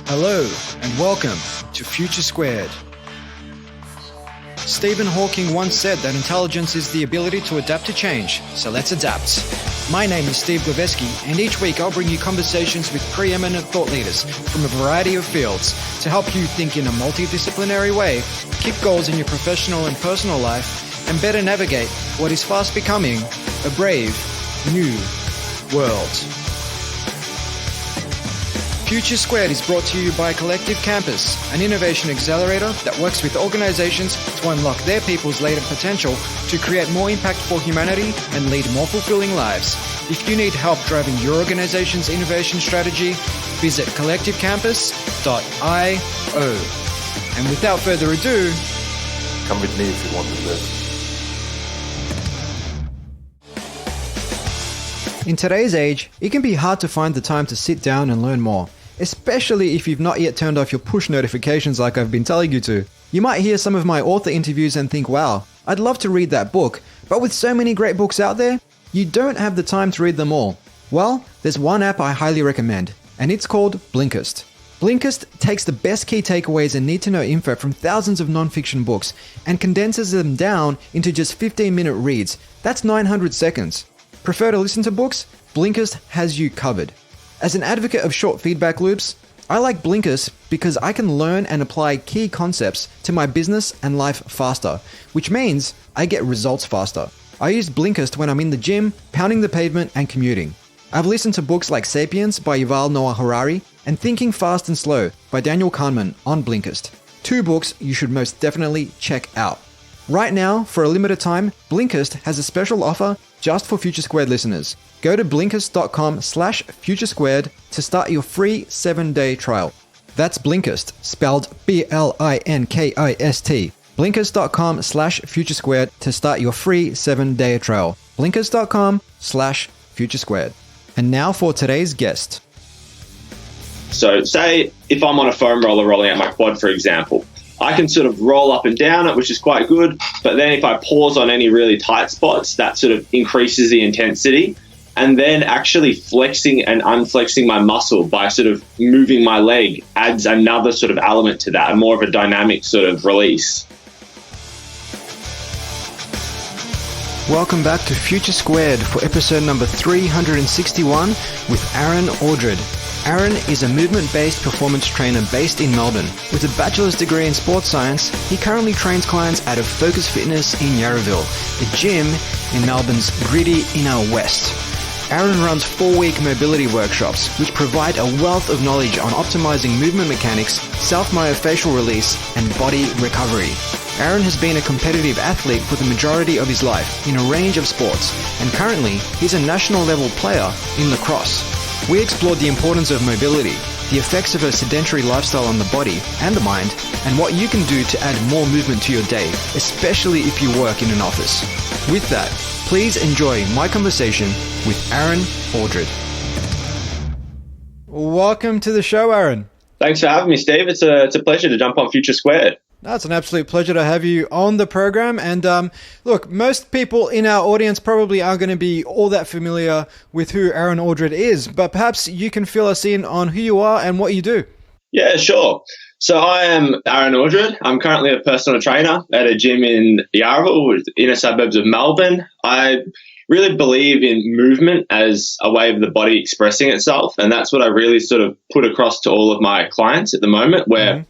Hello and welcome to Future Squared. Stephen Hawking once said that intelligence is the ability to adapt to change, so let's adapt. My name is Steve Glaveski, and each week I'll bring you conversations with preeminent thought leaders from a variety of fields to help you think in a multidisciplinary way, kick goals in your professional and personal life, and better navigate what is fast becoming a brave, new world. Future Squared is brought to you by Collective Campus, an innovation accelerator that works with organizations to unlock their people's latent potential to create more impact for humanity and lead more fulfilling lives. If you need help driving your organization's innovation strategy, visit collectivecampus.io. And without further ado, come with me if you want to live. In today's age, it can be hard to find the time to sit down and learn more, especially if you've not yet turned off your push notifications like I've been telling you to. You might hear some of my author interviews and think, wow, I'd love to read that book, but with so many great books out there, you don't have the time to read them all. Well, there's one app I highly recommend, and it's called Blinkist. Blinkist takes the best key takeaways and need-to-know info from thousands of non-fiction books and condenses them down into just 15-minute reads. That's 900 seconds. Prefer to listen to books? Blinkist has you covered. As an advocate of short feedback loops, I like Blinkist because I can learn and apply key concepts to my business and life faster, which means I get results faster. I use Blinkist when I'm in the gym, pounding the pavement, and commuting. I've listened to books like Sapiens by Yuval Noah Harari and Thinking Fast and Slow by Daniel Kahneman on Blinkist. Two books you should most definitely check out. Right now, for a limited time, Blinkist has a special offer just for Future Squared listeners. Go to blinkist.com/futuresquared to start your free 7-day trial. That's Blinkist, spelled Blinkist. Blinkist.com/futuresquared to start your free 7-day trial. Blinkist.com/futuresquared. And now for today's guest. So say if I'm on a foam roller rolling out my quad, for example, I can sort of roll up and down it, which is quite good. But then if I pause on any really tight spots, that sort of increases the intensity. And then actually flexing and unflexing my muscle by sort of moving my leg adds another sort of element to that, more of a dynamic sort of release. Welcome back to Future Squared for episode number 361 with Aaron Aldred. Aaron is a movement-based performance trainer based in Melbourne. With a bachelor's degree in sports science, he currently trains clients out of Focus Fitness in Yarraville, a gym in Melbourne's gritty inner west. Aaron runs 4-week mobility workshops, which provide a wealth of knowledge on optimizing movement mechanics, self-myofascial release, and body recovery. Aaron has been a competitive athlete for the majority of his life in a range of sports, and currently he's a national level player in lacrosse. We explored the importance of mobility, the effects of a sedentary lifestyle on the body and the mind, and what you can do to add more movement to your day, especially if you work in an office. With that, please enjoy my conversation with Aaron Aldred. Welcome to the show, Aaron. Thanks for having me, Steve. It's a pleasure to jump on Future Squared. No, it's an absolute pleasure to have you on the program. And look, most people in our audience probably aren't going to be all that familiar with who Aaron Aldred is, but perhaps you can fill us in on who you are and what you do. Yeah, sure. So I am Aaron Aldred. I'm currently a personal trainer at a gym in Yarraville, inner suburbs of Melbourne. I really believe in movement as a way of the body expressing itself, and that's what I really sort of put across to all of my clients at the moment, where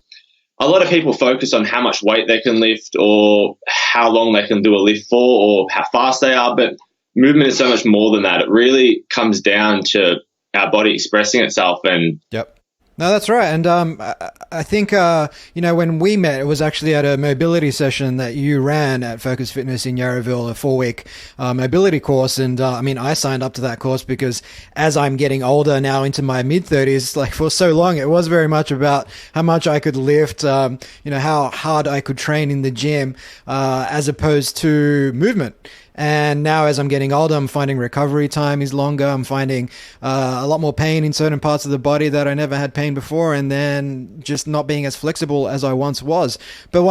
a lot of people focus on how much weight they can lift or how long they can do a lift for or how fast they are, but movement is so much more than that. It really comes down to our body expressing itself. And Yep. No, that's right. And I think, when we met, it was actually at a mobility session that you ran at Focus Fitness in Yarraville, a 4-week mobility course. And I signed up to that course because as I'm getting older now into my mid-30s, like for so long, it was very much about how much I could lift, how hard I could train in the gym as opposed to movement. And now as I'm getting older, I'm finding recovery time is longer. I'm finding a lot more pain in certain parts of the body that I never had pain before, and then just not being as flexible as I once was. But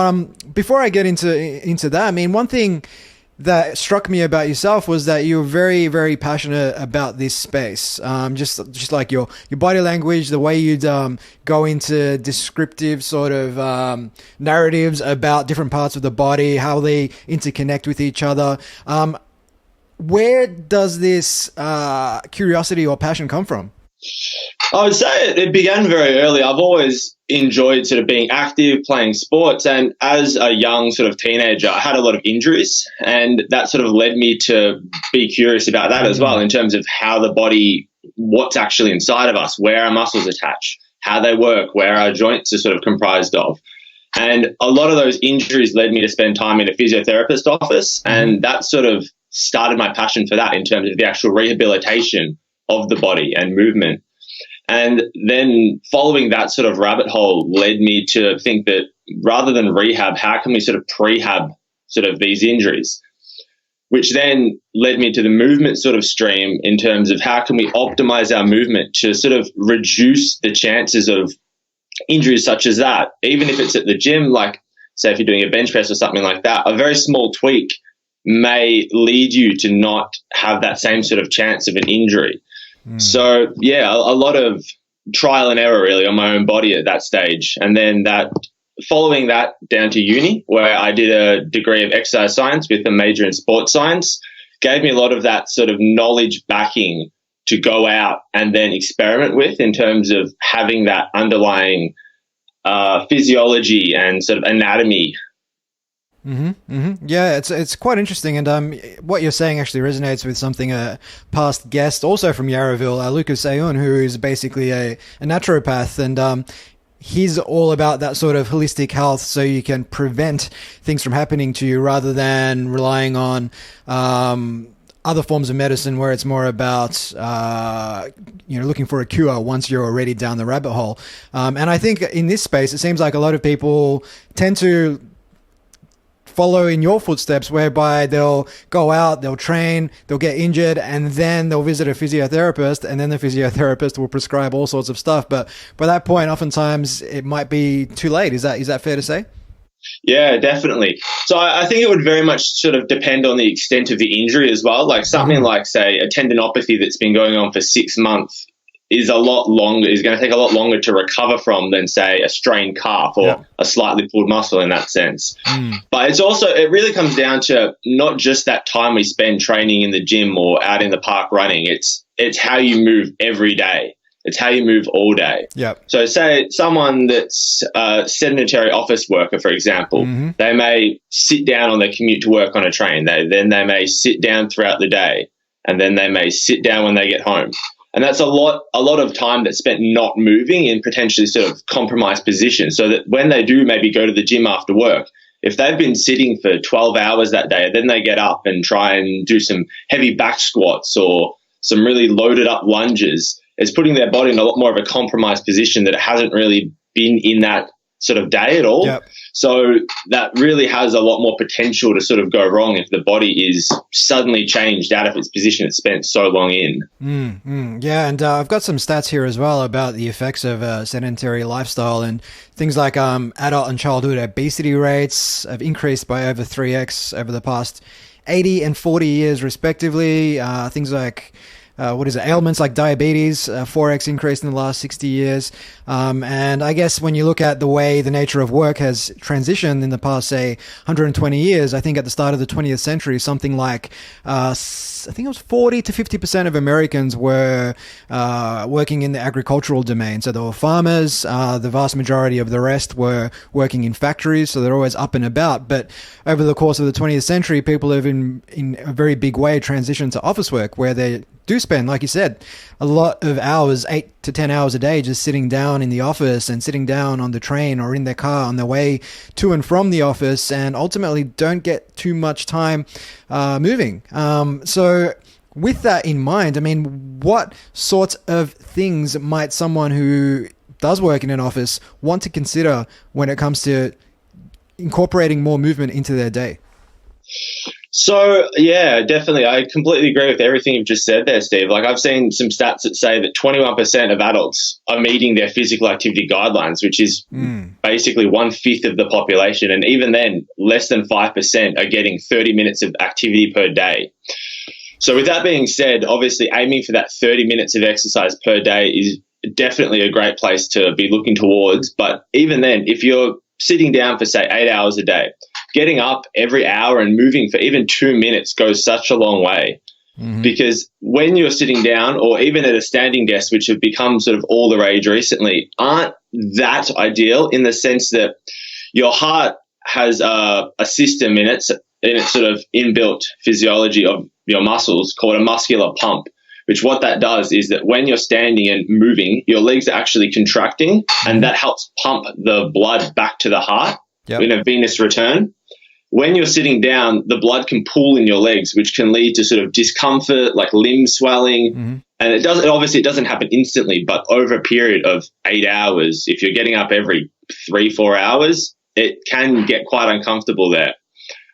before I get into that, one thing that struck me about yourself was that you're very, very passionate about this space. Just like your body language, the way you'd go into descriptive sort of narratives about different parts of the body, how they interconnect with each other. Where does this curiosity or passion come from? I would say it began very early. I've always enjoyed sort of being active, playing sports, and as a young sort of teenager, I had a lot of injuries, and that sort of led me to be curious about that as well, in terms of how the body, what's actually inside of us, where our muscles attach, how they work, where our joints are sort of comprised of. And a lot of those injuries led me to spend time in a physiotherapist office, and that sort of started my passion for that in terms of the actual rehabilitation of the body and movement. And then following that sort of rabbit hole led me to think that rather than rehab, how can we sort of prehab sort of these injuries? Which then led me to the movement sort of stream in terms of how can we optimize our movement to sort of reduce the chances of injuries such as that. Even if it's at the gym, like say if you're doing a bench press or something like that, a very small tweak may lead you to not have that same sort of chance of an injury. So, yeah, a lot of trial and error really on my own body at that stage. And then following that down to uni, where I did a degree of exercise science with a major in sports science, gave me a lot of that sort of knowledge backing to go out and then experiment with in terms of having that underlying physiology and sort of anatomy. Yeah, it's quite interesting, and what you're saying actually resonates with something a past guest, also from Yarraville, Lucas Ayun, who is basically a naturopath, and he's all about that sort of holistic health, so you can prevent things from happening to you rather than relying on other forms of medicine where it's more about looking for a cure once you're already down the rabbit hole. And I think in this space, it seems like a lot of people tend to follow in your footsteps, whereby they'll go out, they'll train, they'll get injured, and then they'll visit a physiotherapist, and then the physiotherapist will prescribe all sorts of stuff. But by that point, oftentimes it might be too late. Is that fair to say? Yeah, definitely. So I think it would very much sort of depend on the extent of the injury as well. Like something like, say, a tendinopathy that's been going on for 6 months is going to take a lot longer to recover from than, say, a strained calf or a slightly pulled muscle in that sense. But it really comes down to not just that time we spend training in the gym or out in the park running. It's how you move every day. It's how you move all day. Yep. So say someone that's a sedentary office worker, for example, they may sit down on their commute to work on a train. Then they may sit down throughout the day, and then they may sit down when they get home. And that's a lot of time that's spent not moving in potentially sort of compromised positions, so that when they do maybe go to the gym after work, if they've been sitting for 12 hours that day, then they get up and try and do some heavy back squats or some really loaded up lunges, it's putting their body in a lot more of a compromised position that it hasn't really been in that sort of day at all. Yep. So that really has a lot more potential to sort of go wrong if the body is suddenly changed out of its position it's spent so long in. Yeah, and I've got some stats here as well about the effects of a sedentary lifestyle, and things like adult and childhood obesity rates have increased by over 3x over the past 80 and 40 years respectively. Things like ailments like diabetes, 4x increase in the last 60 years. And I guess when you look at the way the nature of work has transitioned in the past, say, 120 years, I think at the start of the 20th century, something like, I think it was 40 to 50% of Americans were working in the agricultural domain. So they were farmers. The vast majority of the rest were working in factories, so they're always up and about. But over the course of the 20th century, people have in a very big way transitioned to office work, where they do spend, like you said, a lot of hours, 8 to 10 hours a day, just sitting down in the office and sitting down on the train or in their car on their way to and from the office, and ultimately don't get too much time moving. So with that in mind, I mean, what sorts of things might someone who does work in an office want to consider when it comes to incorporating more movement into their day? So, yeah, definitely. I completely agree with everything you've just said there, Steve. Like, I've seen some stats that say that 21% of adults are meeting their physical activity guidelines, which is basically 1/5 of the population. And even then, less than 5% are getting 30 minutes of activity per day. So with that being said, obviously aiming for that 30 minutes of exercise per day is definitely a great place to be looking towards. But even then, if you're sitting down for, say, 8 hours a day, getting up every hour and moving for even 2 minutes goes such a long way. Because when you're sitting down or even at a standing desk, which have become sort of all the rage recently, aren't that ideal in the sense that your heart has a system in its sort of inbuilt physiology of your muscles called a muscular pump, which what that does is that when you're standing and moving, your legs are actually contracting, and that helps pump the blood back to the heart in a venous return. When you're sitting down, the blood can pool in your legs, which can lead to sort of discomfort, like limb swelling. And it doesn't happen instantly, but over a period of 8 hours, if you're getting up every 3-4 hours, it can get quite uncomfortable there,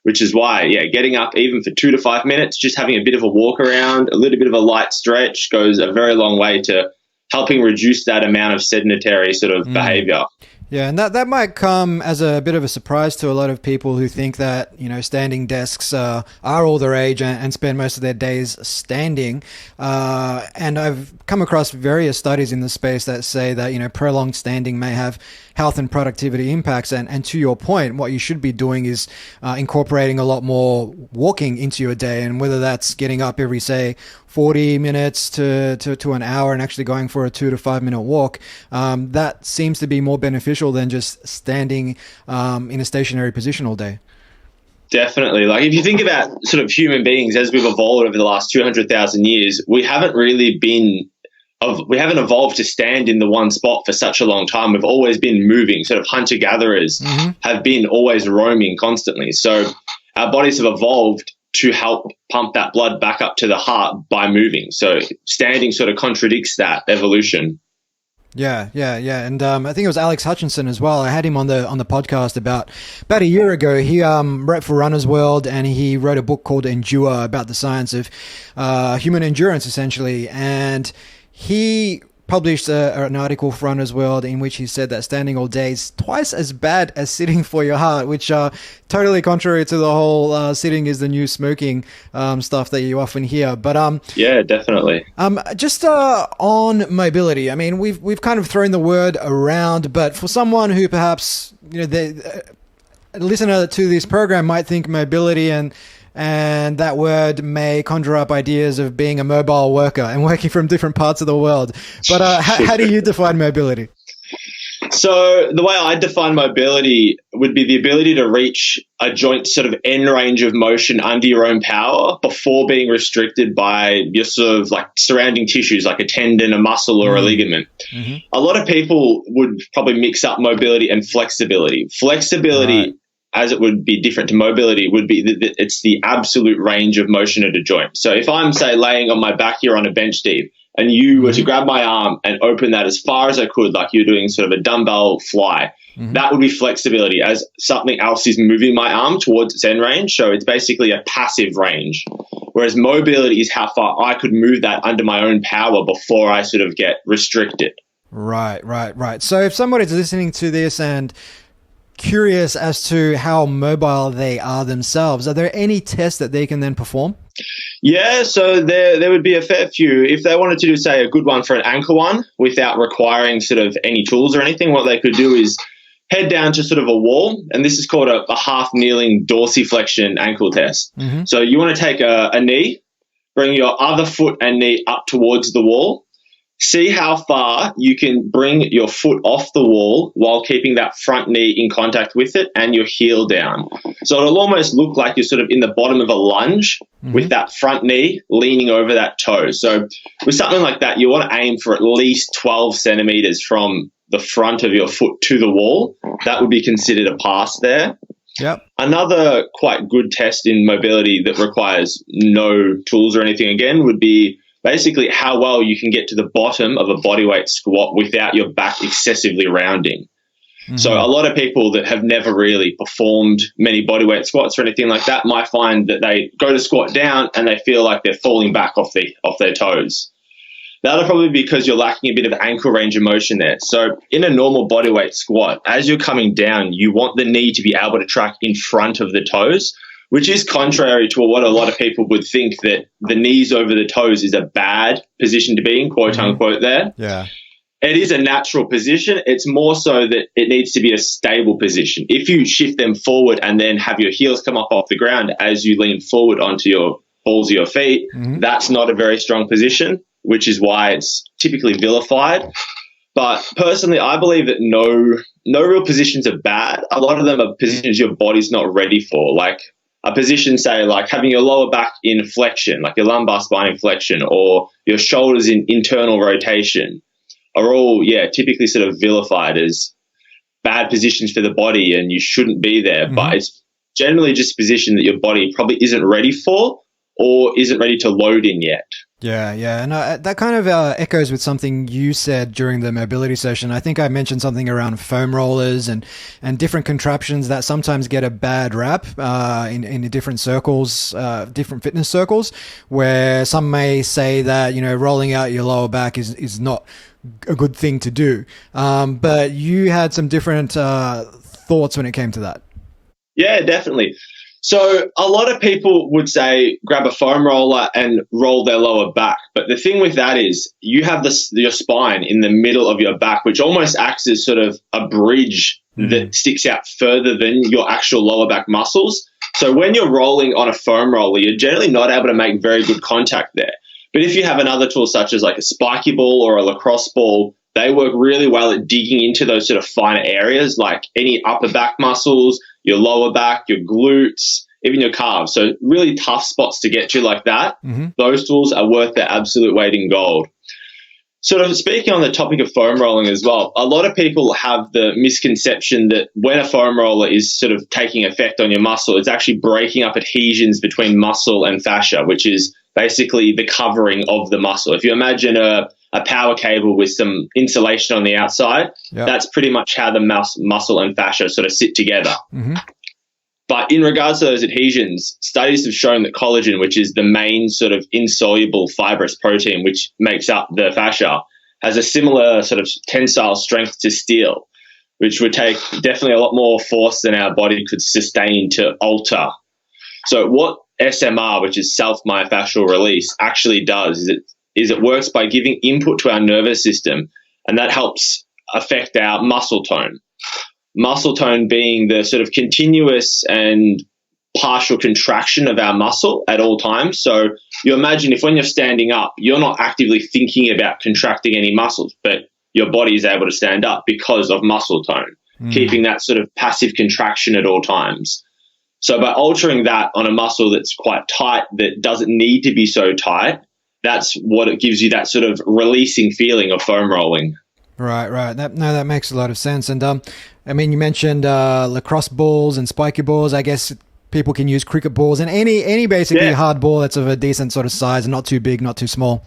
which is why, getting up even for 2 to 5 minutes, just having a bit of a walk around, a little bit of a light stretch goes a very long way to helping reduce that amount of sedentary sort of behavior. Yeah, and that might come as a bit of a surprise to a lot of people who think that, standing desks are all the rage and spend most of their days standing. And I've come across various studies in the space that say that, prolonged standing may have health and productivity impacts. And to your point, what you should be doing is incorporating a lot more walking into your day, and whether that's getting up every, say, 40 minutes to an hour and actually going for a 2 to 5 minute walk, that seems to be more beneficial than just standing in a stationary position all day. Definitely. Like, if you think about sort of human beings as we've evolved over the last 200,000 years, we haven't evolved to stand in the one spot for such a long time. We've always been moving. Sort of hunter-gatherers have been always roaming constantly. So our bodies have evolved to help pump that blood back up to the heart by moving. So standing sort of contradicts that evolution. Yeah. And I think it was Alex Hutchinson as well. I had him on the podcast about a year ago. He wrote for Runner's World, and he wrote a book called Endure about the science of human endurance, essentially. And he published an article for Runner's World in which he said that standing all day is twice as bad as sitting for your heart, which totally contrary to the whole sitting is the new smoking stuff that you often hear. But yeah, definitely. Just on mobility, I mean, we've kind of thrown the word around, but for someone who perhaps a listener to this program might think mobility and that word may conjure up ideas of being a mobile worker and working from different parts of the world. But how do you define mobility? So the way I define mobility would be the ability to reach a joint sort of end range of motion under your own power before being restricted by your sort of like surrounding tissues, like a tendon, a muscle, or a ligament. A lot of people would probably mix up mobility and flexibility. Flexibility, as it would be different to mobility, would be it's the absolute range of motion at a joint. So if I'm, say, laying on my back here on a bench, Steve, and you were to grab my arm and open that as far as I could, like you're doing sort of a dumbbell fly, that would be flexibility, as something else is moving my arm towards its end range. So it's basically a passive range. Whereas mobility is how far I could move that under my own power before I sort of get restricted. Right. So if somebody's listening to this and curious as to how mobile they are themselves, are there any tests that they can then perform? Yeah, so there would be a fair few. If they wanted to do, say, a good one for an ankle one without requiring sort of any tools or anything, what they could do is head down to sort of a wall, and this is called a half kneeling dorsiflexion ankle test. So you want to take a knee, bring your other foot and knee up towards the wall. See how far you can bring your foot off the wall while keeping that front knee in contact with it and your heel down. So it'll almost look like you're sort of in the bottom of a lunge with that front knee leaning over that toe. So with something like that, you want to aim for at least 12 centimeters from the front of your foot to the wall. That would be considered a pass there. Yep. Another quite good test in mobility that requires no tools or anything, again, would be basically how well you can get to the bottom of a bodyweight squat without your back excessively rounding. So a lot of people that have never really performed many bodyweight squats or anything like that might find that they go to squat down and they feel like they're falling back off their toes. That'll probably be because you're lacking a bit of ankle range of motion there. So in a normal bodyweight squat, as you're coming down, you want the knee to be able to track in front of the toes, which is contrary to what a lot of people would think, that the knees over the toes is a bad position to be in, quote unquote there. Yeah. It is a natural position. It's more so that it needs to be a stable position. If you shift them forward and then have your heels come up off the ground as you lean forward onto your balls of your feet, that's not a very strong position, which is why it's typically vilified. But personally, I believe that no real positions are bad. A lot of them are positions your body's not ready for, like a position, say, like having your lower back in flexion, like your lumbar spine in flexion, or your shoulders in internal rotation, are all, typically sort of vilified as bad positions for the body and you shouldn't be there. But it's generally just a position that your body probably isn't ready for or isn't ready to load in yet. Yeah. And that kind of echoes with something you said during the mobility session. I think I mentioned something around foam rollers and different contraptions that sometimes get a bad rap in different circles, different fitness circles, where some may say that, rolling out your lower back is not a good thing to do. But you had some different thoughts when it came to that. Yeah, definitely. So a lot of people would say grab a foam roller and roll their lower back. But the thing with that is you have your spine in the middle of your back, which almost acts as sort of a bridge that sticks out further than your actual lower back muscles. So when you're rolling on a foam roller, you're generally not able to make very good contact there. But if you have another tool such as like a spiky ball or a lacrosse ball, they work really well at digging into those sort of finer areas, like any upper back muscles, your lower back, your glutes, even your calves. So really tough spots to get to like that. Those tools are worth their absolute weight in gold. Sort of speaking on the topic of foam rolling as well, a lot of people have the misconception that when a foam roller is sort of taking effect on your muscle, it's actually breaking up adhesions between muscle and fascia, which is basically the covering of the muscle. If you imagine a power cable with some insulation on the outside, that's pretty much how the muscle and fascia sort of sit together. But in regards to those adhesions, studies have shown that collagen, which is the main sort of insoluble fibrous protein which makes up the fascia, has a similar sort of tensile strength to steel, which would take definitely a lot more force than our body could sustain to alter. So what SMR, which is self-myofascial release, actually does is it works by giving input to our nervous system, and that helps affect our muscle tone. Muscle tone being the sort of continuous and partial contraction of our muscle at all times. So you imagine if when you're standing up, you're not actively thinking about contracting any muscles, but your body is able to stand up because of muscle tone, keeping that sort of passive contraction at all times. So by altering that on a muscle that's quite tight, that doesn't need to be so tight, that's what it gives you, that sort of releasing feeling of foam rolling. Right. That makes a lot of sense. And I mean, you mentioned lacrosse balls and spiky balls. I guess people can use cricket balls and any basically hard ball that's of a decent sort of size and not too big, not too small.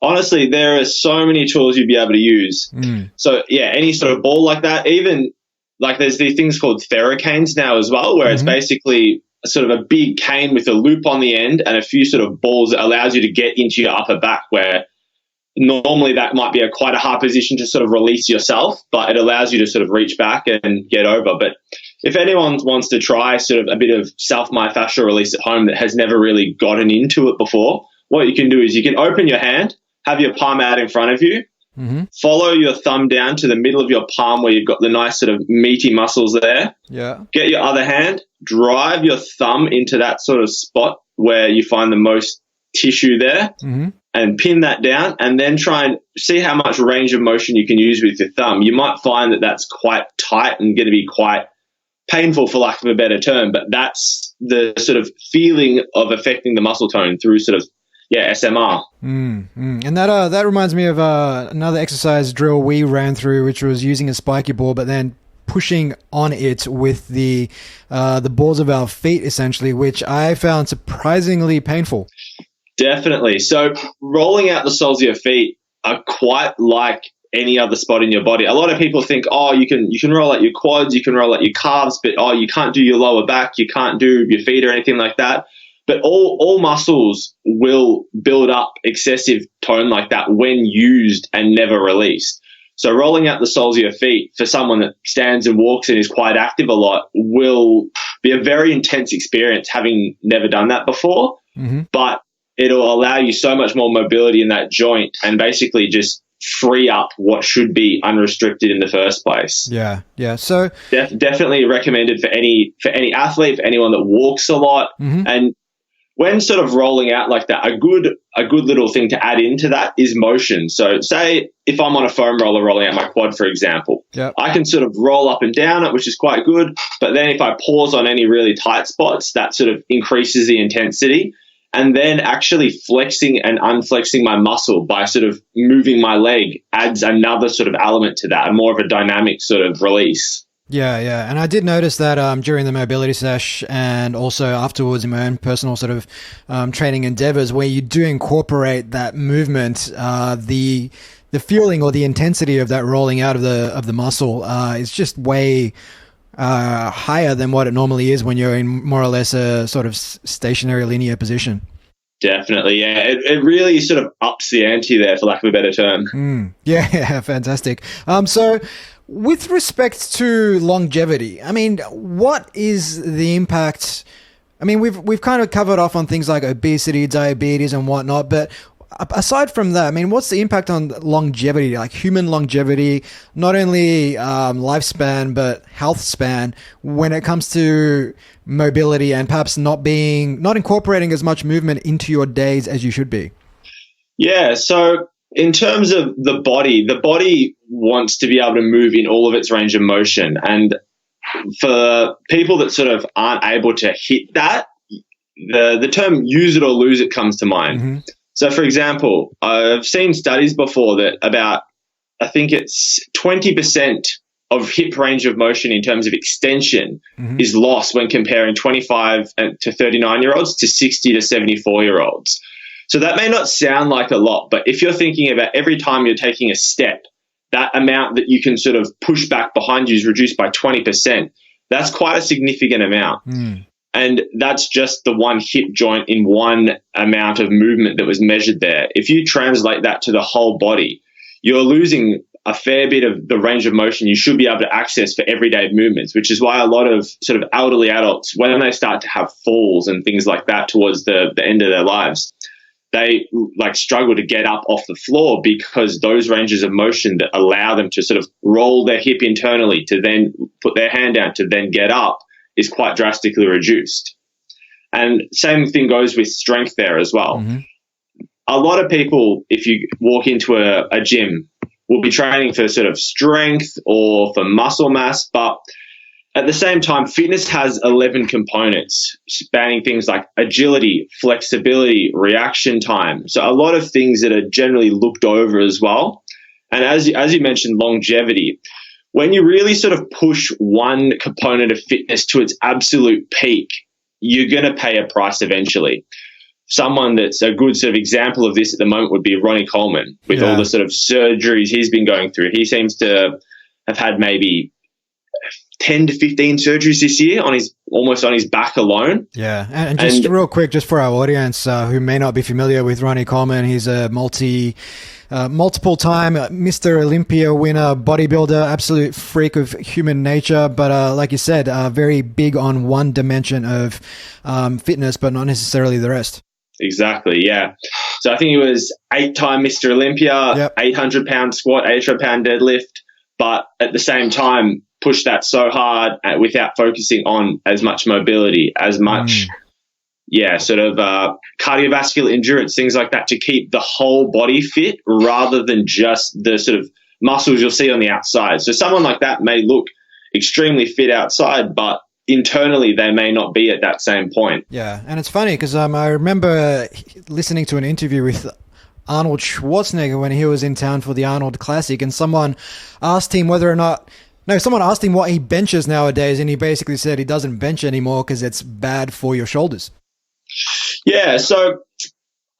Honestly, there are so many tools you'd be able to use. So any sort of ball like that, even like there's these things called Theracanes now as well, where it's basically sort of a big cane with a loop on the end and a few sort of balls that allows you to get into your upper back, where normally that might be quite a hard position to sort of release yourself, but it allows you to sort of reach back and get over. But if anyone wants to try sort of a bit of self-myofascial release at home that has never really gotten into it before, what you can do is you can open your hand, have your palm out in front of you, follow your thumb down to the middle of your palm where you've got the nice sort of meaty muscles there. Get your other hand, drive your thumb into that sort of spot where you find the most tissue there, and pin that down, and then try and see how much range of motion you can use with your thumb. You might find that that's quite tight and going to be quite painful, for lack of a better term, but that's the sort of feeling of affecting the muscle tone through sort of SMR. And that reminds me of another exercise drill we ran through, which was using a spiky ball, but then pushing on it with the balls of our feet, essentially, which I found surprisingly painful. Definitely. So rolling out the soles of your feet are quite like any other spot in your body. A lot of people think, oh, you can roll out your quads, you can roll out your calves, but oh, you can't do your lower back, you can't do your feet or anything like that. But all muscles will build up excessive tone like that when used and never released. So rolling out the soles of your feet for someone that stands and walks and is quite active a lot will be a very intense experience, having never done that before. Mm-hmm. But it'll allow you so much more mobility in that joint and basically just free up what should be unrestricted in the first place. Yeah. So definitely recommended for any athlete, for anyone that walks a lot. Mm-hmm. And when sort of rolling out like that, a good little thing to add into that is motion. So say if I'm on a foam roller rolling out my quad, for example, yep. I can sort of roll up and down it, which is quite good. But then if I pause on any really tight spots, that sort of increases the intensity. And then actually flexing and unflexing my muscle by sort of moving my leg adds another sort of element to that, and more of a dynamic sort of release. Yeah. And I did notice that during the mobility sesh and also afterwards in my own personal sort of training endeavors, where you do incorporate that movement, the feeling or the intensity of that rolling out of the muscle is just way higher than what it normally is when you're in more or less a sort of stationary linear position. Definitely, yeah. It really sort of ups the ante there, for lack of a better term. Yeah, fantastic. So with respect to longevity, I mean, what is the impact? I mean, we've kind of covered off on things like obesity, diabetes and whatnot, but aside from that, I mean, what's the impact on longevity, like human longevity, not only lifespan, but health span when it comes to mobility and perhaps not incorporating as much movement into your days as you should be? Yeah. So in terms of the body wants to be able to move in all of its range of motion. And for people that sort of aren't able to hit that, the term use it or lose it comes to mind. Mm-hmm. So, for example, I've seen studies before that about, I think it's 20% of hip range of motion in terms of extension mm-hmm. is lost when comparing 25 to 39-year-olds to 60 to 74-year-olds. So that may not sound like a lot, but if you're thinking about every time you're taking a step, that amount that you can sort of push back behind you is reduced by 20%. That's quite a significant amount. And that's just the one hip joint in one amount of movement that was measured there. If you translate that to the whole body, you're losing a fair bit of the range of motion you should be able to access for everyday movements, which is why a lot of sort of elderly adults, when they start to have falls and things like that towards the end of their lives, they like struggle to get up off the floor because those ranges of motion that allow them to sort of roll their hip internally to then put their hand down to then get up is quite drastically reduced. And same thing goes with strength there as well. Mm-hmm. A lot of people, if you walk into a gym, will be training for sort of strength or for muscle mass, but at the same time, fitness has 11 components spanning things like agility, flexibility, reaction time. So a lot of things that are generally looked over as well. And as you mentioned, longevity. When you really sort of push one component of fitness to its absolute peak, you're going to pay a price eventually. Someone that's a good sort of example of this at the moment would be Ronnie Coleman with all the sort of surgeries he's been going through. He seems to have had maybe 10 to 15 surgeries this year almost on his back alone. Yeah. And just real quick, just for our audience who may not be familiar with Ronnie Coleman, he's a multiple time Mr. Olympia winner, bodybuilder, absolute freak of human nature. But like you said, very big on one dimension of fitness, but not necessarily the rest. Exactly, yeah. So I think he was 8-time Mr. Olympia, 800-pound squat, 800-pound deadlift, but at the same time push that so hard without focusing on as much mobility, as much, sort of cardiovascular endurance, things like that, to keep the whole body fit rather than just the sort of muscles you'll see on the outside. So someone like that may look extremely fit outside, but internally they may not be at that same point. Yeah, and it's funny because I remember listening to an interview with Arnold Schwarzenegger when he was in town for the Arnold Classic, and someone asked him someone asked him what he benches nowadays, and he basically said he doesn't bench anymore because it's bad for your shoulders. Yeah, so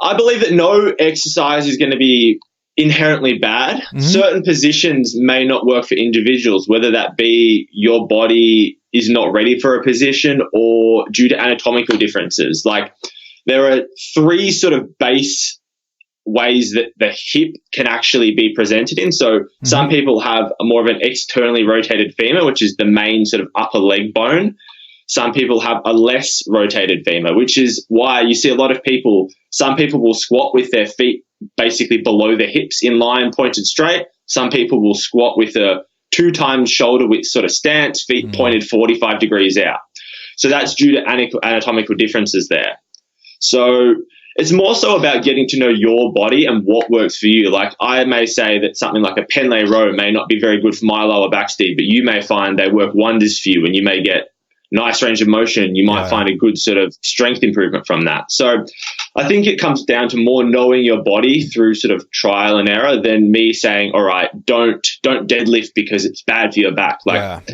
I believe that no exercise is going to be inherently bad. Certain positions may not work for individuals, whether that be your body is not ready for a position or due to anatomical differences. Like, there are 3 sort of base ways that the hip can actually be presented in. So some people have a more of an externally rotated femur, which is the main sort of upper leg bone. Some people have a less rotated femur, which is why you see a lot of people, some people will squat with their feet basically below their hips in line, pointed straight. Some people will squat with a 2 times shoulder width sort of stance, feet pointed 45 degrees out. So that's due to anatomical differences there. So it's more so about getting to know your body and what works for you. Like, I may say that something like a Penlay row may not be very good for my lower back, Steve, but you may find they work wonders for you and you may get nice range of motion. You might find a good sort of strength improvement from that. So I think it comes down to more knowing your body through sort of trial and error than me saying, all right, don't deadlift because it's bad for your back. Like,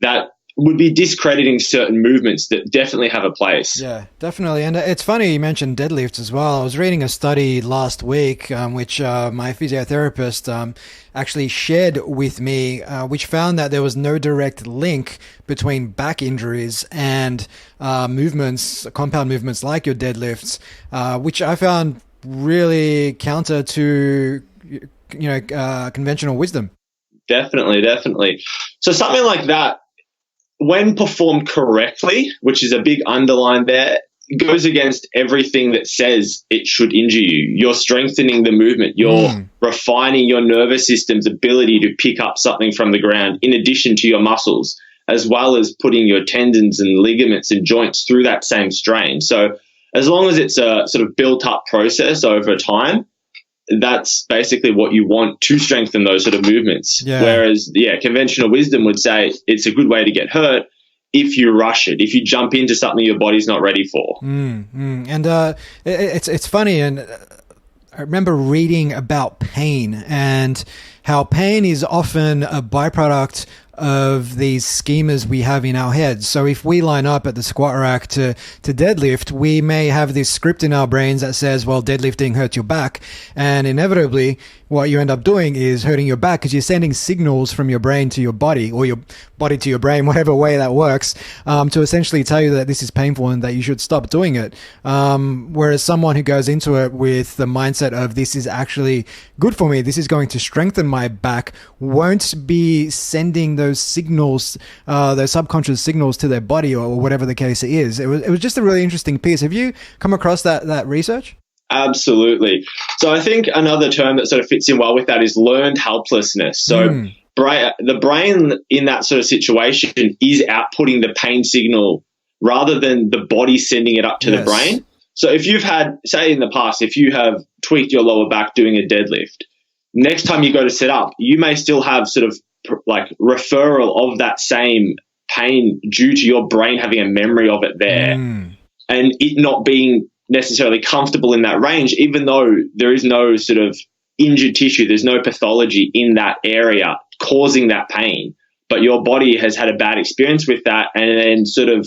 that would be discrediting certain movements that definitely have a place. Yeah, definitely. And it's funny you mentioned deadlifts as well. I was reading a study last week, which my physiotherapist actually shared with me, which found that there was no direct link between back injuries and movements, compound movements like your deadlifts, which I found really counter to, conventional wisdom. Definitely. So something like that, when performed correctly, which is a big underline there, goes against everything that says it should injure you. You're strengthening the movement. You're refining your nervous system's ability to pick up something from the ground in addition to your muscles, as well as putting your tendons and ligaments and joints through that same strain. So as long as it's a sort of built up process over time, that's basically what you want to strengthen those sort of movements. Whereas, conventional wisdom would say it's a good way to get hurt if you rush it, if you jump into something your body's not ready for. And it's funny, and I remember reading about pain and how pain is often a byproduct of these schemas we have in our heads. So if we line up at the squat rack to deadlift, we may have this script in our brains that says, well, deadlifting hurts your back. And inevitably, what you end up doing is hurting your back because you're sending signals from your brain to your body, or your body to your brain, whatever way that works, to essentially tell you that this is painful and that you should stop doing it. Whereas someone who goes into it with the mindset of this is actually good for me, this is going to strengthen my back, won't be sending those signals, those subconscious signals to their body, or whatever the case is. It was just a really interesting piece. Have you come across that research? Absolutely. So I think another term that sort of fits in well with that is learned helplessness. So the brain in that sort of situation is outputting the pain signal rather than the body sending it up to the brain. So if you've had, say in the past, if you have tweaked your lower back doing a deadlift, next time you go to sit up, you may still have sort of like referral of that same pain due to your brain having a memory of it there and it not being necessarily comfortable in that range, even though there is no sort of injured tissue, there's no pathology in that area causing that pain, but your body has had a bad experience with that and then sort of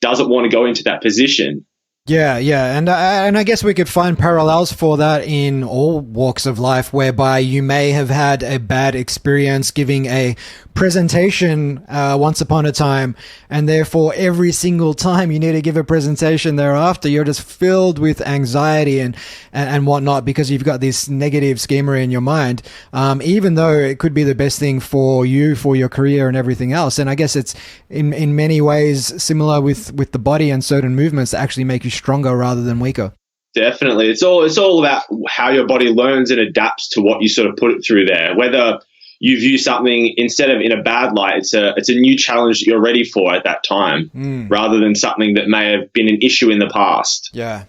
doesn't want to go into that position. Yeah, and I guess we could find parallels for that in all walks of life, whereby you may have had a bad experience giving a presentation once upon a time, and therefore every single time you need to give a presentation thereafter, you're just filled with anxiety and whatnot because you've got this negative schema in your mind, even though it could be the best thing for you, for your career and everything else. And I guess it's in many ways similar with the body and certain movements that actually make you stronger rather than weaker. Definitely. It's all about how your body learns and adapts to what you sort of put it through there. Whether you view something instead of in a bad light, it's a new challenge that you're ready for at that time, rather than something that may have been an issue in the past. Yeah.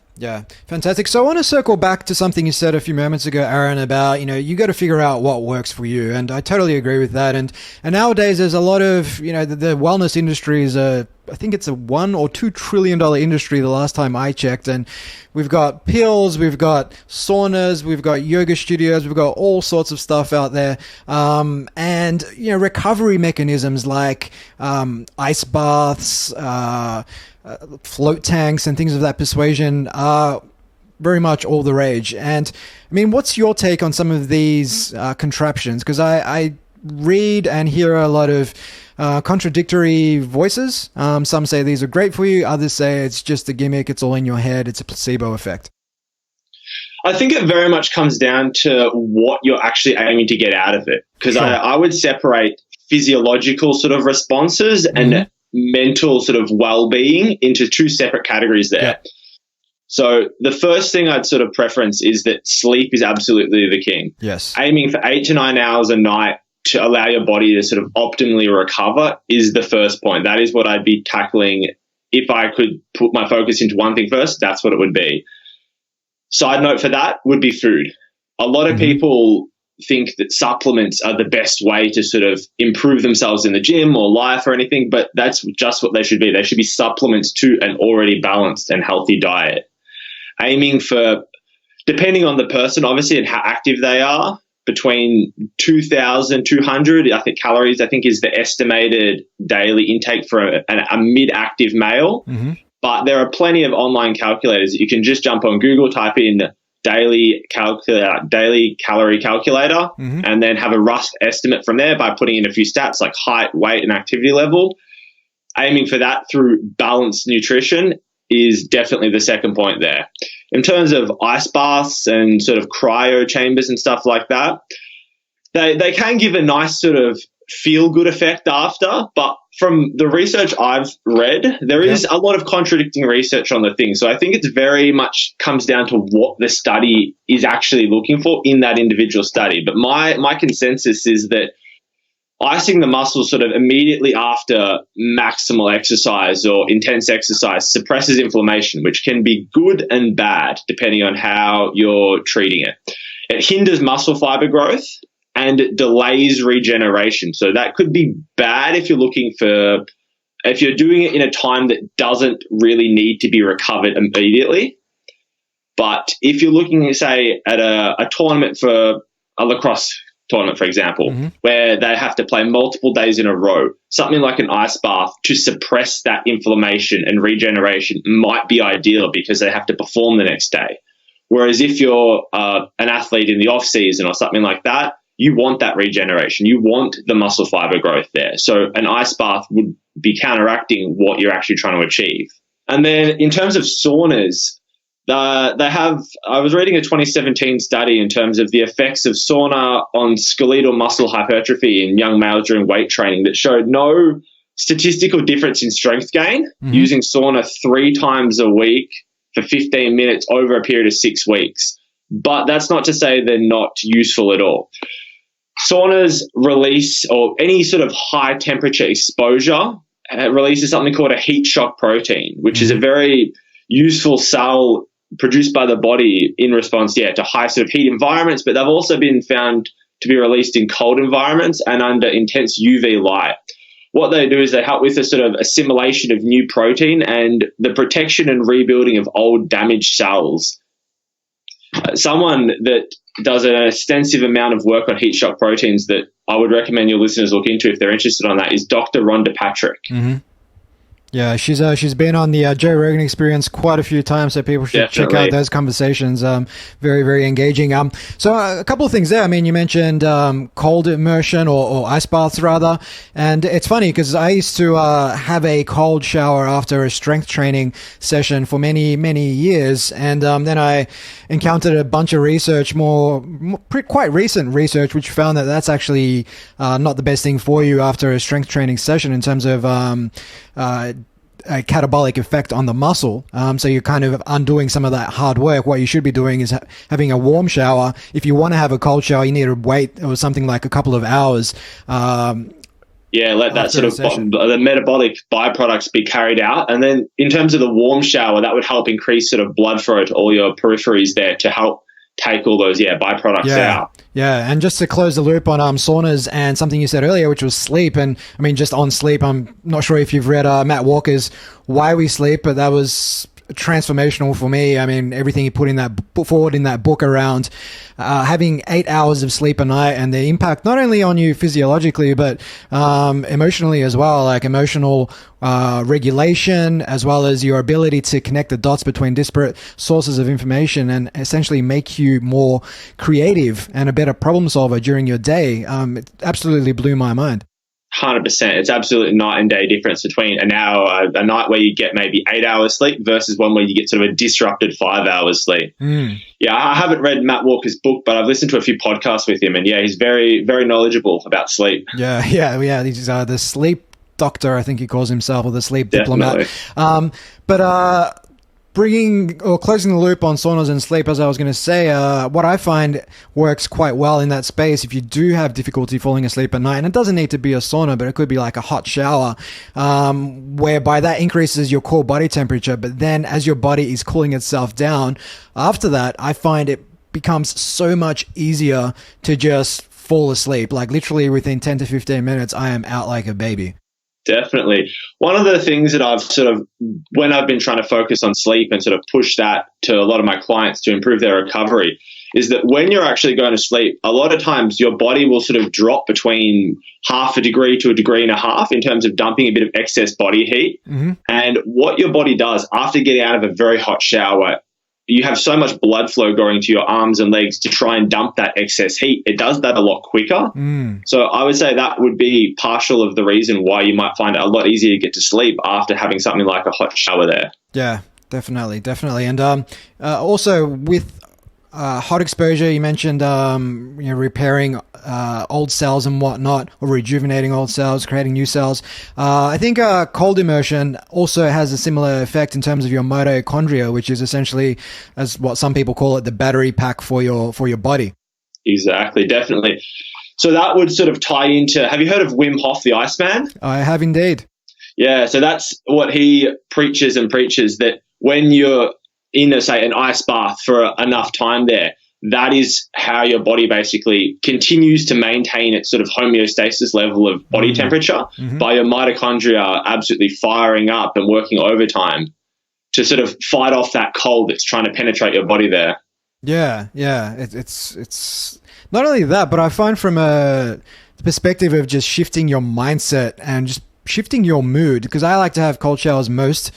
Fantastic. So I want to circle back to something you said a few moments ago, Aaron, about, you got to figure out what works for you. And I totally agree with that. And nowadays there's a lot of, the wellness industry is I think it's a $1 or $2 trillion industry the last time I checked. And we've got pills, we've got saunas, we've got yoga studios, we've got all sorts of stuff out there. And, recovery mechanisms like ice baths, float tanks and things of that persuasion are very much all the rage. And I mean, what's your take on some of these contraptions? Because I read and hear a lot of contradictory voices. Some say these are great for you. Others say it's just a gimmick. It's all in your head. It's a placebo effect. I think it very much comes down to what you're actually aiming to get out of it. Because Sure. I would separate physiological sort of responses and mental sort of well-being into two separate categories there. Yeah. So the first thing I'd sort of preference is that sleep is absolutely the king. Yes. Aiming for 8 to 9 hours a night to allow your body to sort of optimally recover is the first point. That is what I'd be tackling. If I could put my focus into one thing first, that's what it would be. Side note for that would be food. A lot of people think that supplements are the best way to sort of improve themselves in the gym or life or anything, but that's just what they should be. They should be supplements to an already balanced and healthy diet. Aiming for, depending on the person, obviously, and how active they are, between 2,200, I think, calories, I think, is the estimated daily intake for a mid-active male. But there are plenty of online calculators. You can just jump on Google, type in daily calorie calculator, and then have a rough estimate from there by putting in a few stats like height, weight, and activity level. Aiming for that through balanced nutrition is definitely the second point there. In terms of ice baths and sort of cryo chambers and stuff like that, they can give a nice sort of feel-good effect after, but from the research I've read, there is a lot of contradicting research on the thing. So I think it's very much comes down to what the study is actually looking for in that individual study. But my consensus is that icing the muscles sort of immediately after maximal exercise or intense exercise suppresses inflammation, which can be good and bad depending on how you're treating it. It hinders muscle fiber growth and it delays regeneration. So that could be bad if you're doing it in a time that doesn't really need to be recovered immediately. But if you're looking, say, at a tournament for a lacrosse tournament, for example, where they have to play multiple days in a row, something like an ice bath to suppress that inflammation and regeneration might be ideal because they have to perform the next day. Whereas if you're an athlete in the off season or something like that, you want that regeneration. You want the muscle fiber growth there. So an ice bath would be counteracting what you're actually trying to achieve. And then in terms of saunas, I was reading a 2017 study in terms of the effects of sauna on skeletal muscle hypertrophy in young males during weight training that showed no statistical difference in strength gain using sauna 3 times a week for 15 minutes over a period of 6 weeks. But that's not to say they're not useful at all. Saunas release, or any sort of high temperature exposure, releases something called a heat shock protein, which is a very useful cell produced by the body in response, to high sort of heat environments, but they've also been found to be released in cold environments and under intense UV light. What they do is they help with a sort of assimilation of new protein and the protection and rebuilding of old damaged cells. Someone that does an extensive amount of work on heat shock proteins that I would recommend your listeners look into if they're interested on that is Dr. Rhonda Patrick. Yeah, she's been on the Joe Rogan Experience quite a few times, so people should check out those conversations. Very, very engaging. So a couple of things there. I mean, you mentioned cold immersion or ice baths rather, and it's funny because I used to have a cold shower after a strength training session for many, many years, and then I encountered a bunch of research, quite recent research, which found that that's actually not the best thing for you after a strength training session in terms of a catabolic effect on the muscle. So you're kind of undoing some of that hard work. What you should be doing is having a warm shower. If you want to have a cold shower, you need to wait or something like a couple of hours. Let that sort of the metabolic byproducts be carried out. And then in terms of the warm shower, that would help increase sort of blood flow to all your peripheries there to help take all those byproducts out. Yeah, and just to close the loop on saunas and something you said earlier, which was sleep. And I mean, just on sleep, I'm not sure if you've read Matt Walker's Why We Sleep, but that was transformational for me. I mean, everything you put forward in that book around having 8 hours of sleep a night and the impact not only on you physiologically, but emotionally as well, like emotional regulation, as well as your ability to connect the dots between disparate sources of information and essentially make you more creative and a better problem solver during your day. It absolutely blew my mind. 100%. It's absolutely night and day difference between a night where you get maybe 8 hours sleep versus one where you get sort of a disrupted 5 hours sleep. Yeah, I haven't read Matt Walker's book, but I've listened to a few podcasts with him, and yeah, he's very, very knowledgeable about sleep. Yeah. He's the sleep doctor, I think he calls himself, or the sleep diplomat. But bringing or closing the loop on saunas and sleep, as I was going to say, what I find works quite well in that space, if you do have difficulty falling asleep at night, and it doesn't need to be a sauna, but it could be like a hot shower, whereby that increases your core body temperature. But then as your body is cooling itself down, after that, I find it becomes so much easier to just fall asleep. Like literally within 10 to 15 minutes, I am out like a baby. Definitely. One of the things that I've when I've been trying to focus on sleep and sort of push that to a lot of my clients to improve their recovery is that when you're actually going to sleep, a lot of times your body will sort of drop between 0.5 degree to 1.5 degrees in terms of dumping a bit of excess body heat. And what your body does after getting out of a very hot shower, you have so much blood flow going to your arms and legs to try and dump that excess heat. It does that a lot quicker. So I would say that would be partial of the reason why you might find it a lot easier to get to sleep after having something like a hot shower there. Yeah, definitely. And also with hot exposure, you mentioned repairing old cells and whatnot, or rejuvenating old cells, creating new cells. I think cold immersion also has a similar effect in terms of your mitochondria, which is essentially, as what some people call it, the battery pack for your body. Exactly, definitely. So that would sort of tie into, have you heard of Wim Hof, the Iceman? I have indeed. Yeah, so that's what he preaches, that when you're in, say, an ice bath for enough time there, that is how your body basically continues to maintain its sort of homeostasis level of body temperature by your mitochondria absolutely firing up and working overtime to sort of fight off that cold that's trying to penetrate your body there. Yeah. It's not only that, but I find from the perspective of just shifting your mindset and just shifting your mood, because I like to have cold showers most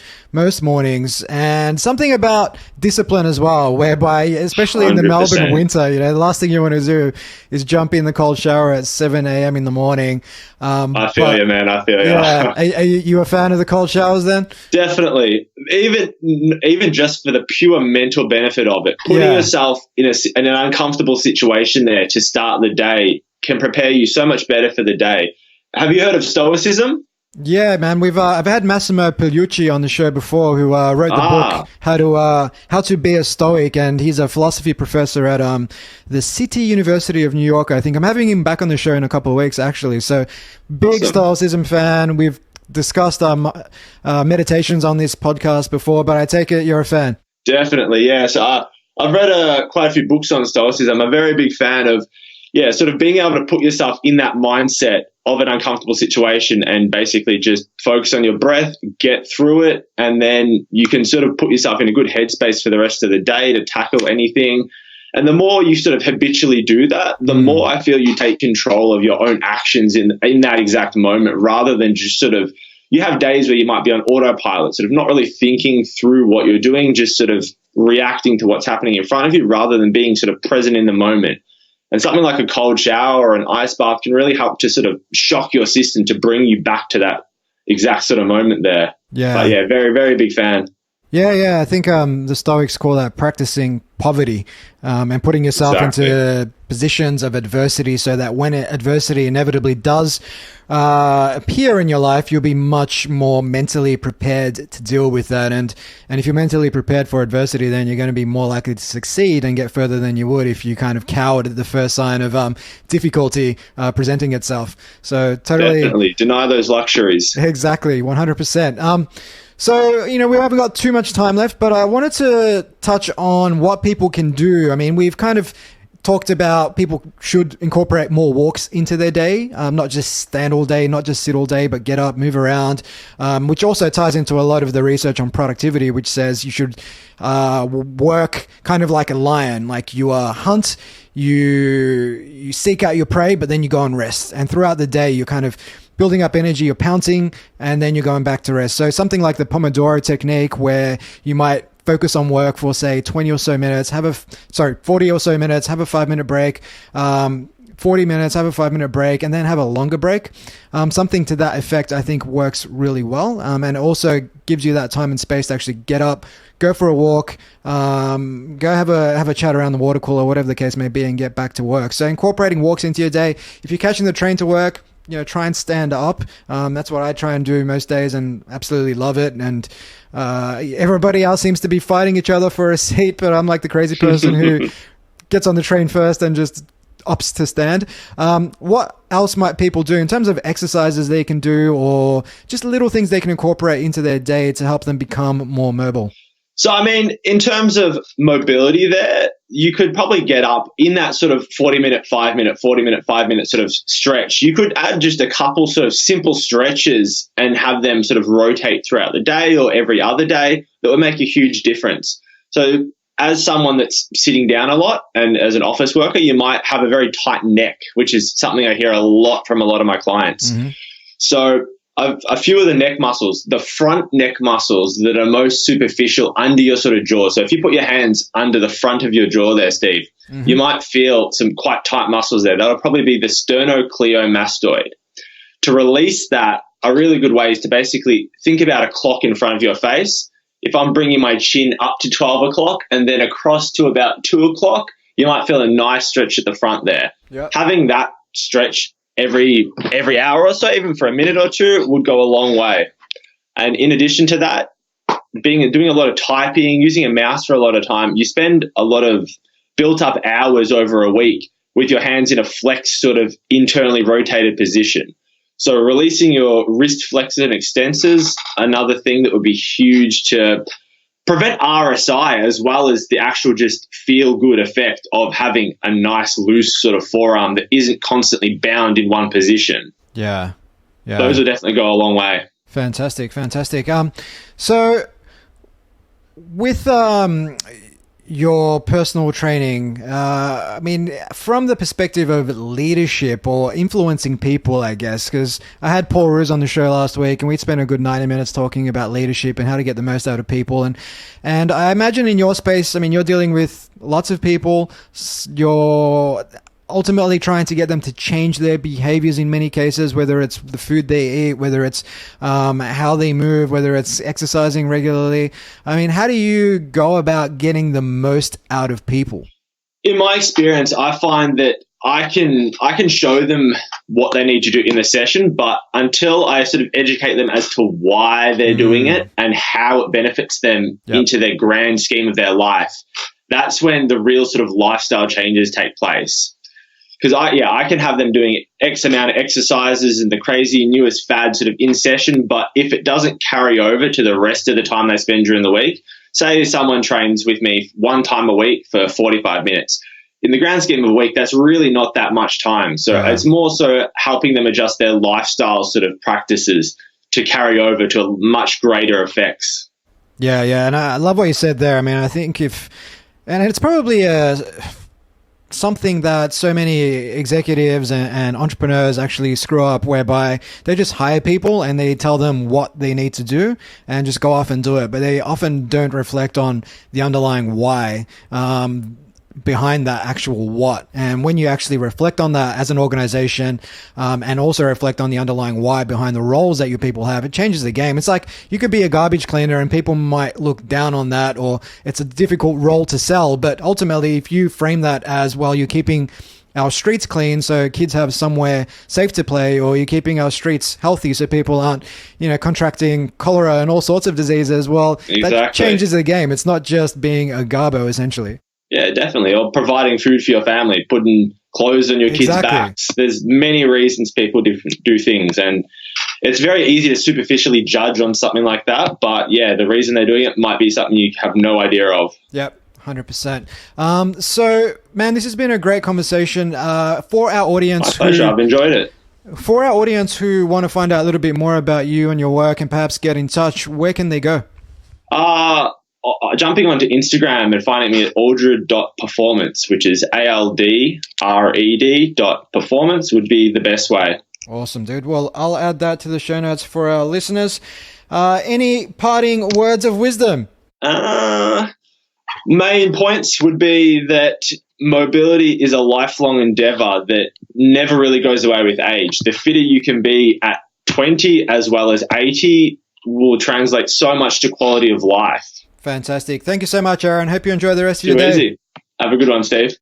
mornings, and something about discipline as well, whereby especially in the 100%. Melbourne winter, the last thing you want to do is jump in the cold shower at 7 a.m. in the morning. I feel you, man. I feel you. Yeah. Are you a fan of the cold showers then? Definitely. Even just for the pure mental benefit of it, putting yourself in an uncomfortable situation there to start the day can prepare you so much better for the day. Have you heard of Stoicism? Yeah, man. I've had Massimo Pigliucci on the show before, who wrote the book How to Be a Stoic, and he's a philosophy professor at the City University of New York. I think I'm having him back on the show in a couple of weeks, actually. So, big awesome. Stoicism fan. We've discussed meditations on this podcast before, but I take it you're a fan. Definitely, yeah. So I've read quite a few books on Stoicism. I'm a very big fan of sort of being able to put yourself in that mindset of an uncomfortable situation and basically just focus on your breath, get through it, and then you can sort of put yourself in a good headspace for the rest of the day to tackle anything. And the more you sort of habitually do that, the more I feel you take control of your own actions in that exact moment, rather than just sort of, you have days where you might be on autopilot, sort of not really thinking through what you're doing, just sort of reacting to what's happening in front of you rather than being sort of present in the moment. And something like a cold shower or an ice bath can really help to sort of shock your system to bring you back to that exact sort of moment there. Yeah. But yeah, very, very big fan. Yeah. I think the Stoics call that practicing poverty, and putting yourself into positions of adversity so that when adversity inevitably does appear in your life, you'll be much more mentally prepared to deal with that. And if you're mentally prepared for adversity, then you're going to be more likely to succeed and get further than you would if you kind of cowered at the first sign of difficulty presenting itself. So totally. Definitely. Deny those luxuries. Exactly. 100%. So, we haven't got too much time left, but I wanted to touch on what people can do. I mean, we've kind of talked about people should incorporate more walks into their day, not just stand all day, not just sit all day, but get up, move around, which also ties into a lot of the research on productivity, which says you should work kind of like a lion, like you hunt, you seek out your prey, but then you go and rest. And throughout the day, you're kind of building up energy, you're pouncing, and then you're going back to rest. So something like the Pomodoro technique, where you might focus on work for, say, 20 or so minutes, 40 or so minutes, have a 5-minute break, 40 minutes, have a 5-minute break, and then have a longer break. Something to that effect, I think, works really well. And also gives you that time and space to actually get up, go for a walk, go have a chat around the water cooler, whatever the case may be, and get back to work. So incorporating walks into your day. If you're catching the train to work, try and stand up. That's what I try and do most days, and absolutely love it. And everybody else seems to be fighting each other for a seat, but I'm like the crazy person who gets on the train first and just opts to stand. What else might people do in terms of exercises they can do, or just little things they can incorporate into their day to help them become more mobile? So, I mean, in terms of mobility there, you could probably get up in that sort of 40-minute, 5-minute, 40-minute, 5-minute sort of stretch. You could add just a couple sort of simple stretches and have them sort of rotate throughout the day or every other day. That would make a huge difference. So as someone that's sitting down a lot and as an office worker, you might have a very tight neck, which is something I hear a lot from a lot of my clients. Mm-hmm. So a few of the neck muscles, the front neck muscles that are most superficial under your sort of jaw. So if you put your hands under the front of your jaw there, Steve, mm-hmm. you might feel some quite tight muscles there. That'll probably be the sternocleidomastoid. To release that, a really good way is to basically think about a clock in front of your face. If I'm bringing my chin up to 12 o'clock and then across to about 2 o'clock, you might feel a nice stretch at the front there. Yep. Having that stretch every hour or so, even for a minute or two, would go a long way. And in addition to that, doing a lot of typing, using a mouse for a lot of time, you spend a lot of built up hours over a week with your hands in a flex sort of internally rotated position. So releasing your wrist flexors and extensors, another thing that would be huge to prevent RSI, as well as the actual just feel-good effect of having a nice loose sort of forearm that isn't constantly bound in one position. Yeah. Those will definitely go a long way. Fantastic. So with your personal training, I mean, from the perspective of leadership or influencing people, I guess, because I had Paul Roos on the show last week and we spent a good 90 minutes talking about leadership and how to get the most out of people. And I imagine in your space, I mean, you're dealing with lots of people, you're ultimately trying to get them to change their behaviors in many cases, whether it's the food they eat, whether it's how they move, whether it's exercising regularly. I mean, how do you go about getting the most out of people? In my experience, I find that I can show them what they need to do in the session, but until I sort of educate them as to why they're doing it and how it benefits them into their grand scheme of their life, that's when the real sort of lifestyle changes take place. Because I can have them doing X amount of exercises and the crazy newest fad sort of in session, but if it doesn't carry over to the rest of the time they spend during the week, say someone trains with me one time a week for 45 minutes. In the grand scheme of a week, that's really not that much time. So it's more so helping them adjust their lifestyle sort of practices to carry over to much greater effects. Yeah. And I love what you said there. I mean, I think and it's probably something that so many executives and entrepreneurs actually screw up, whereby they just hire people and they tell them what they need to do and just go off and do it. But they often don't reflect on the underlying why behind that actual what. And when you actually reflect on that as an organization and also reflect on the underlying why behind the roles that your people have, it changes the game. It's like you could be a garbage cleaner and people might look down on that, or it's a difficult role to sell. But ultimately, if you frame that as, well, you're keeping our streets clean so kids have somewhere safe to play, or you're keeping our streets healthy so people aren't, contracting cholera and all sorts of diseases, well, exactly. That changes the game. It's not just being a garbo, essentially. Yeah, definitely. Or providing food for your family, putting clothes on your kids' backs. There's many reasons people do things, and it's very easy to superficially judge on something like that. But yeah, the reason they're doing it might be something you have no idea of. Yep. 100%. So, man, this has been a great conversation. For our audience, My pleasure. I've enjoyed it. For our audience who want to find out a little bit more about you and your work and perhaps get in touch, where can they go? Jumping onto Instagram and finding me at aldred.performance, which is ALDRED.performance would be the best way. Awesome, dude. Well, I'll add that to the show notes for our listeners. Any parting words of wisdom? Main points would be that mobility is a lifelong endeavor that never really goes away with age. The fitter you can be at 20 as well as 80 will translate so much to quality of life. Fantastic. Thank you so much, Aaron. Hope you enjoy the rest of your Too day. easy. Have a good one, Steve.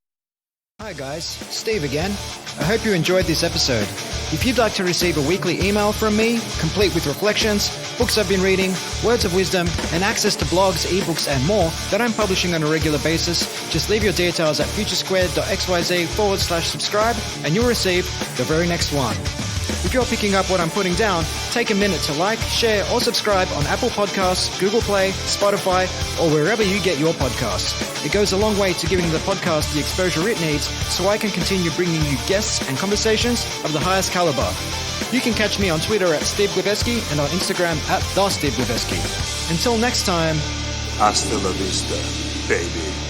Hi guys, Steve again. I hope you enjoyed this episode. If you'd like to receive a weekly email from me, complete with reflections, books I've been reading, words of wisdom, and access to blogs, ebooks, and more that I'm publishing on a regular basis, just leave your details at futuresquared.xyz/subscribe and you'll receive the very next one. If you're picking up what I'm putting down, take a minute to like, share, or subscribe on Apple Podcasts, Google Play, Spotify, or wherever you get your podcasts. It goes a long way to giving the podcast the exposure it needs so I can continue bringing you guests and conversations of the highest caliber. You can catch me on Twitter at Steve Glibeski and on Instagram at TheSteveGlibeski. Until next time. Hasta la vista, baby.